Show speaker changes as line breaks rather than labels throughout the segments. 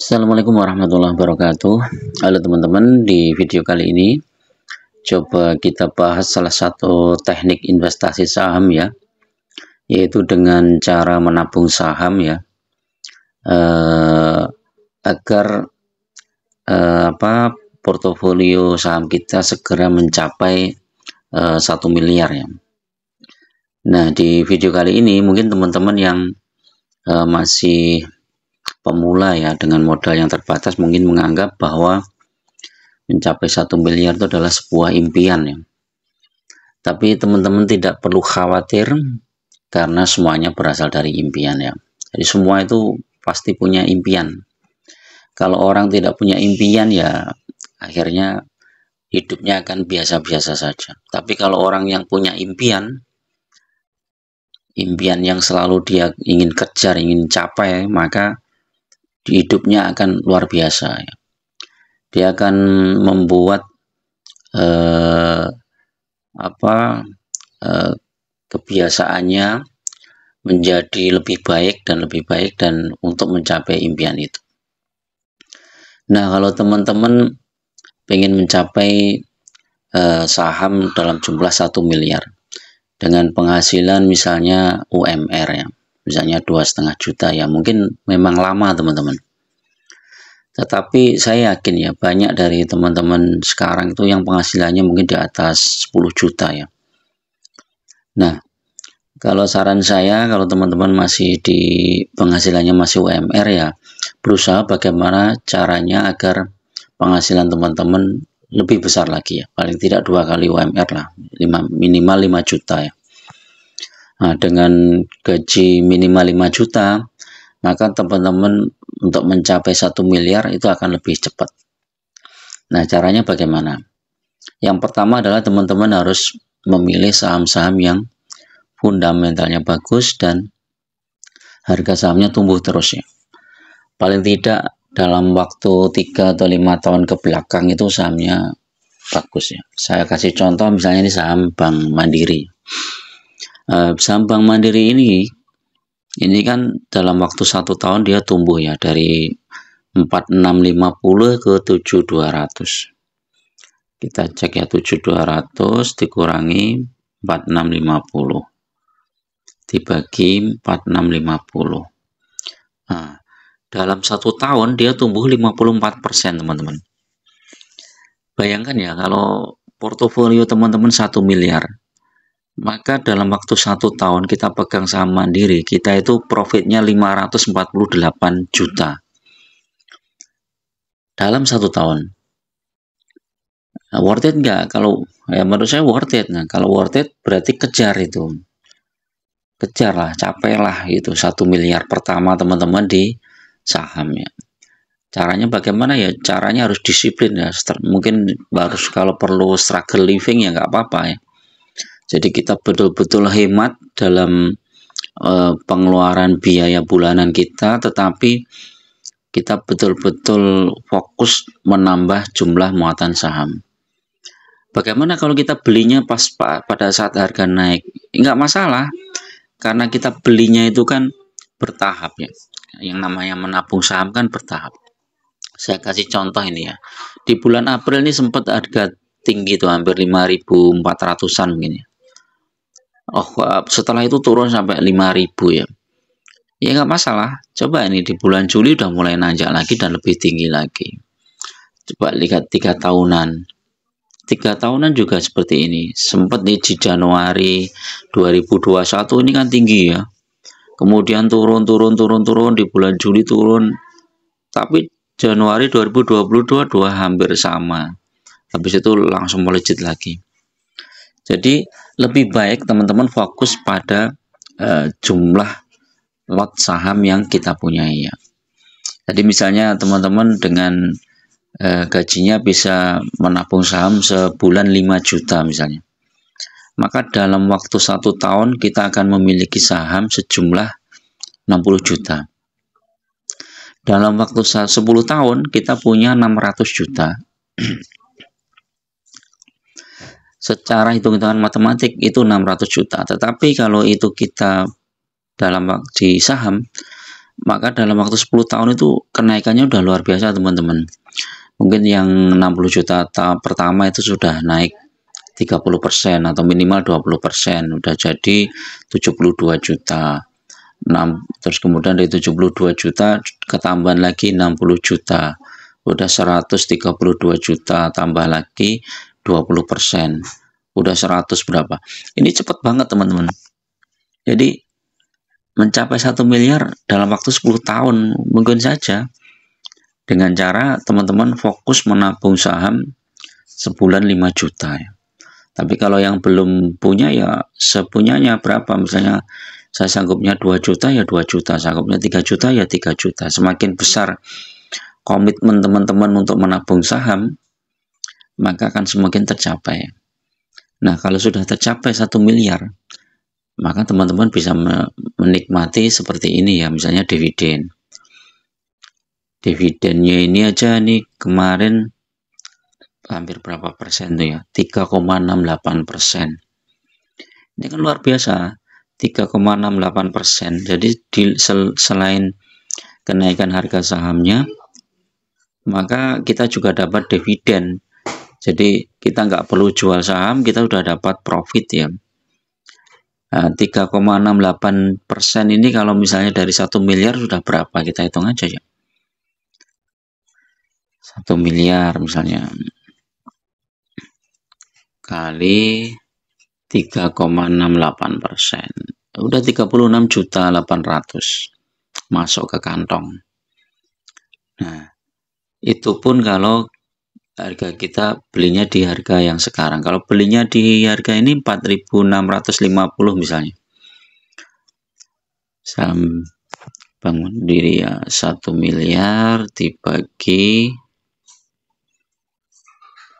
Assalamualaikum warahmatullahi wabarakatuh. Halo teman-teman, di video kali ini coba kita bahas salah satu teknik investasi saham ya, yaitu dengan cara menabung saham ya, agar portofolio saham kita segera mencapai 1 miliar ya. Nah, di video kali ini mungkin teman-teman yang masih pemula ya, dengan modal yang terbatas mungkin menganggap bahwa mencapai 1 miliar itu adalah sebuah impian ya. Tapi teman-teman tidak perlu khawatir karena semuanya berasal dari impian ya. Jadi semua itu pasti punya impian. Kalau orang tidak punya impian ya akhirnya hidupnya akan biasa-biasa saja. Tapi kalau orang yang punya impian yang selalu dia ingin kejar, ingin capai, maka hidupnya akan luar biasa ya. Dia akan membuat kebiasaannya menjadi lebih baik dan untuk mencapai impian itu. Nah, kalau teman-teman pengen mencapai saham dalam jumlah 1 miliar dengan penghasilan misalnya UMR ya, misalnya 2,5 juta ya, mungkin memang lama teman-teman. Tetapi saya yakin ya, banyak dari teman-teman sekarang itu yang penghasilannya mungkin di atas 10 juta ya. Nah, kalau saran saya, kalau teman-teman masih di penghasilannya masih UMR ya, berusaha bagaimana caranya agar penghasilan teman-teman lebih besar lagi ya, paling tidak 2 kali UMR lah, minimal 5 juta ya. Nah, dengan gaji minimal 5 juta, maka teman-teman untuk mencapai 1 miliar itu akan lebih cepat. Nah, caranya bagaimana? Yang pertama adalah teman-teman harus memilih saham-saham yang fundamentalnya bagus dan harga sahamnya tumbuh terus ya. Paling tidak dalam waktu 3 atau 5 tahun ke belakang itu sahamnya bagus ya. Saya kasih contoh misalnya ini saham Bank Mandiri. Saham Bank Mandiri ini kan dalam waktu 1 tahun dia tumbuh ya, dari 4650 ke 7200. Kita cek ya, 7200 dikurangi 4650 dibagi 4650. Nah, dalam 1 tahun dia tumbuh 54% teman-teman. Bayangkan ya, kalau portofolio teman-teman 1 miliar, maka dalam waktu 1 tahun kita pegang saham Mandiri, kita itu profitnya 548 juta dalam 1 tahun. Nah, worth it nggak? Kalau ya menurut saya worth it. Nah, kalau worth it berarti kejar itu, kejarlah, capailah itu 1 miliar pertama teman-teman di saham ya. Caranya bagaimana ya? Caranya harus disiplin ya. Mungkin harus, kalau perlu struggle living ya nggak apa-apa ya. Jadi kita betul-betul hemat dalam pengeluaran biaya bulanan kita, tetapi kita betul-betul fokus menambah jumlah muatan saham. Bagaimana kalau kita belinya pada saat harga naik? Enggak masalah, karena kita belinya itu kan bertahap ya. Yang namanya menabung saham kan bertahap. Saya kasih contoh ini ya. Di bulan April ini sempat harga tinggi tuh, hampir 5.400-an mungkin ya. Oh, setelah itu turun sampai 5.000 ya. Ya nggak masalah. Coba ini di bulan Juli udah mulai nanjak lagi dan lebih tinggi lagi. Coba lihat 3 tahunan. 3 tahunan juga seperti ini. Sempat di Januari 2021 ini kan tinggi ya. Kemudian turun di bulan Juli turun. Tapi Januari 2022 hampir sama. Habis itu langsung melejit lagi. Jadi lebih baik teman-teman fokus pada jumlah lot saham yang kita punyai ya. Jadi misalnya teman-teman dengan gajinya bisa menabung saham sebulan 5 juta misalnya. Maka dalam waktu 1 tahun kita akan memiliki saham sejumlah 60 juta. Dalam waktu 10 tahun kita punya 600 juta. Secara hitung-hitungan matematik itu 600 juta. Tetapi kalau itu kita dalam di saham, maka dalam waktu 10 tahun itu kenaikannya udah luar biasa teman-teman. Mungkin yang 60 juta pertama itu sudah naik 30% atau minimal 20%, udah jadi 72 juta. Terus kemudian dari 72 juta ketambahan lagi 60 juta, udah 132 juta, tambah lagi 20%, udah 100 berapa. Ini cepet banget teman-teman. Jadi mencapai 1 miliar dalam waktu 10 tahun mungkin saja, dengan cara teman-teman fokus menabung saham sebulan 5 juta ya. Tapi kalau yang belum punya ya sepunyanya berapa, misalnya saya sanggupnya 2 juta ya 2 juta, sanggupnya 3 juta ya 3 juta. Semakin besar komitmen teman-teman untuk menabung saham, maka akan semakin tercapai. Nah, kalau sudah tercapai 1 miliar, maka teman-teman bisa menikmati seperti ini ya, misalnya dividen. Dividennya ini aja nih kemarin hampir berapa persen tuh ya, 3,68%. Ini kan luar biasa, 3,68%. Jadi selain kenaikan harga sahamnya, maka kita juga dapat dividen. Jadi kita nggak perlu jual saham, kita udah dapat profit ya. 3,68% ini kalau misalnya dari 1 miliar sudah berapa, kita hitung aja ya. 1 miliar misalnya kali 3,68%, udah 36.800.000 masuk ke kantong. Nah, itu pun kalau harga kita belinya di harga yang sekarang. Kalau belinya di harga ini 4.650 misalnya, saham bangun diri ya, 1 miliar dibagi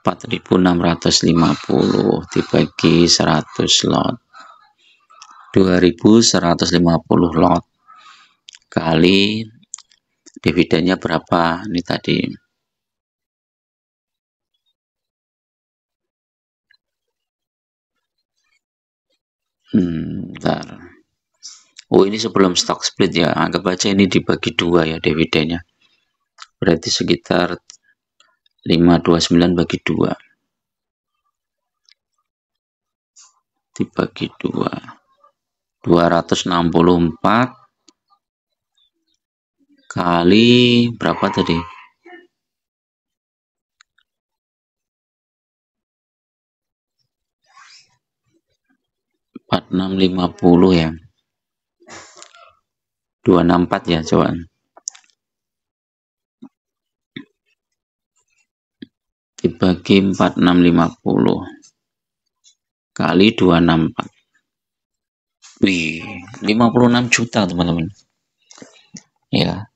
4.650 dibagi 100 lot, 2.150 lot kali dividennya berapa ini tadi. Bentar. Oh, ini sebelum stock split ya, anggap aja ini dibagi 2 ya dividennya, berarti sekitar 529 bagi 2 dibagi 2, 264 kali berapa tadi, 4650 ya, 264 ya, coba dibagi 4650 kali 264, wih, 56 juta teman-teman ya.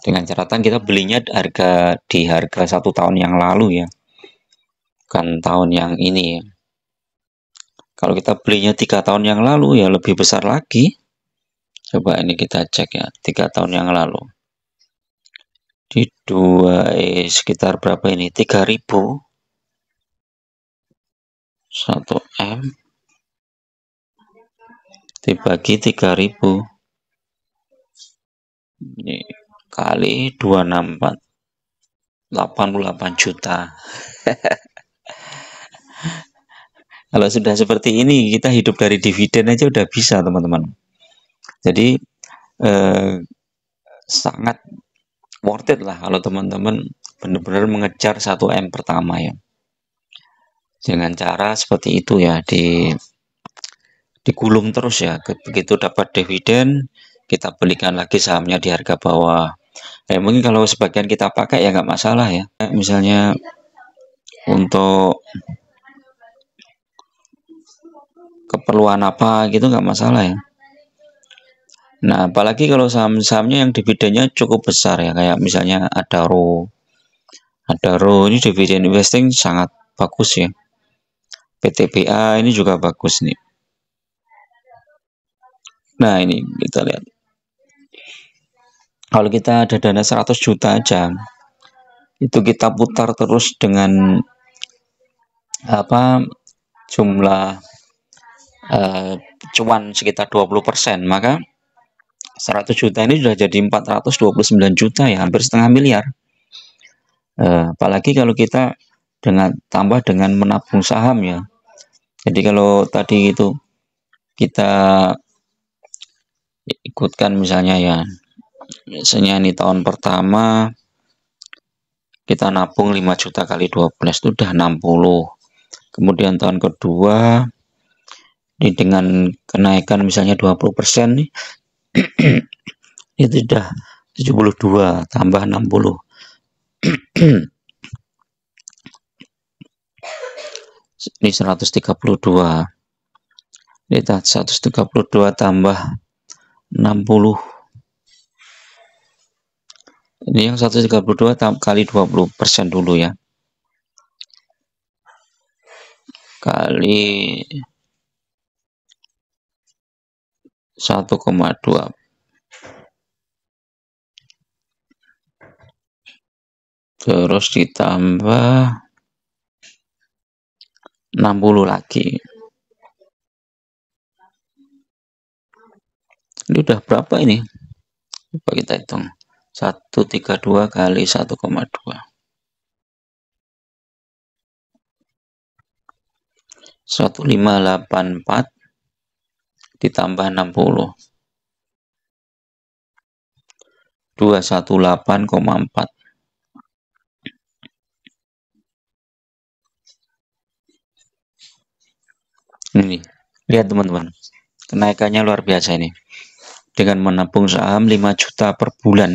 Dengan catatan kita belinya di harga 1 tahun yang lalu ya, bukan tahun yang ini ya. Kalau kita belinya 3 tahun yang lalu ya lebih besar lagi. Coba ini kita cek ya, 3 tahun yang lalu di sekitar berapa ini, 3.000, 1 M dibagi 3.000 ini kali 264, 88 juta. Kalau sudah seperti ini, kita hidup dari dividen aja udah bisa teman-teman. Jadi sangat worth it lah kalau teman-teman benar-benar mengejar 1 M pertama ya, dengan cara seperti itu ya, digulung terus ya. Begitu dapat dividen, kita belikan lagi sahamnya di harga bawah. Mungkin kalau sebagian kita pakai ya nggak masalah ya, misalnya untuk keperluan apa gitu nggak masalah ya. Nah, apalagi kalau saham-sahamnya yang dividennya cukup besar ya, kayak misalnya Adaro ini dividen investing sangat bagus ya. PTBA ini juga bagus nih. Nah, ini kita lihat, kalau kita ada dana 100 juta aja, itu kita putar terus dengan jumlah cuan sekitar 20%, maka 100 juta ini sudah jadi 429 juta ya, hampir setengah miliar. Apalagi kalau kita tambah dengan menabung saham ya. Jadi kalau tadi itu kita ikutkan misalnya ya, misalnya ini tahun pertama kita nabung 5 juta kali 12 itu udah 60. Kemudian tahun kedua ini dengan kenaikan misalnya 20% nih itu sudah 72 tambah 60. Ini 132. Ini 132 tambah 60. Ini yang 132 kali 20% dulu ya. Kali 1,2. Terus ditambah 60 lagi. Ini udah berapa ini? Coba kita hitung. 132 kali 1,2. 1584 ditambah 60. 218,4. Ini, lihat teman-teman. Kenaikannya luar biasa ini. Dengan menabung saham 5 juta per bulan,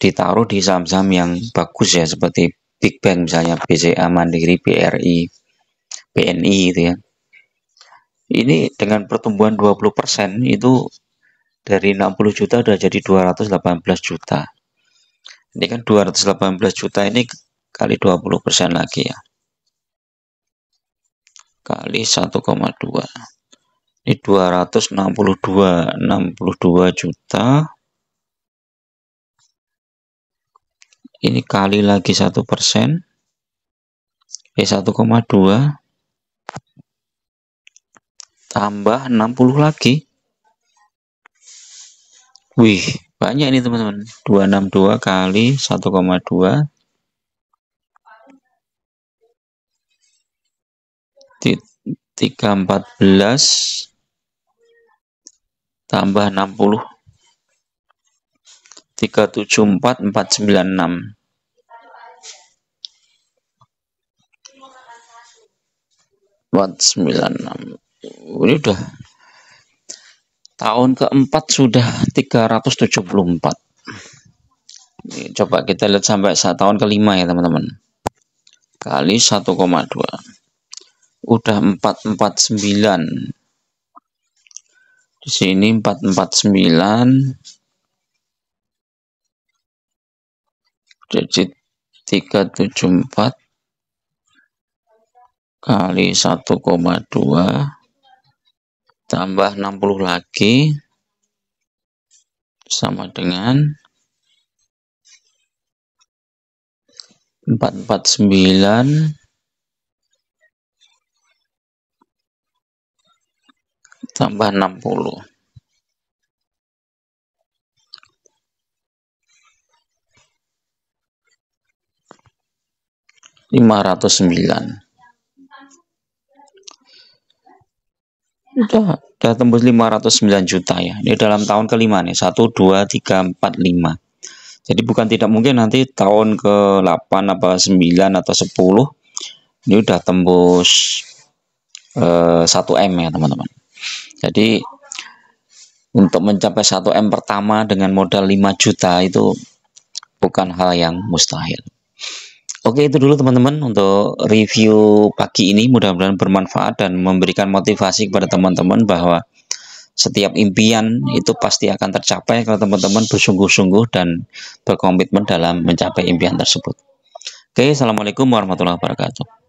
ditaruh di saham-saham yang bagus ya, seperti Big Bank misalnya, BCA, Mandiri, BRI, BNI gitu ya. Ini dengan pertumbuhan 20% itu dari 60 juta udah jadi 218 juta. Ini kan 218 juta ini kali 20% lagi ya. Kali 1,2. Ini 262 juta. Ini kali lagi 1%. 1,2 tambah 60 lagi. Wih, banyak ini teman-teman. 262 kali 1,2 314 tambah 60 374496. Ini udah tahun keempat sudah 374. Ini coba kita lihat sampai tahun kelima ya teman-teman. Kali 1,2. Udah 449. Di sini 449. Jadi 374 kali 1,2 tambah 60 lagi sama dengan 449 tambah 60. 509. Udah tembus 509 juta ya. Ini dalam tahun kelima nih. 1, 2, 3, 4, 5. Jadi bukan tidak mungkin nanti tahun ke-8 apa 9 atau 10 ini udah tembus 1M ya teman-teman. Jadi untuk mencapai 1M pertama dengan modal 5 juta itu bukan hal yang mustahil. Oke, itu dulu teman-teman untuk review pagi ini. Mudah-mudahan bermanfaat dan memberikan motivasi kepada teman-teman bahwa setiap impian itu pasti akan tercapai kalau teman-teman bersungguh-sungguh dan berkomitmen dalam mencapai impian tersebut. Oke, assalamualaikum warahmatullahi wabarakatuh.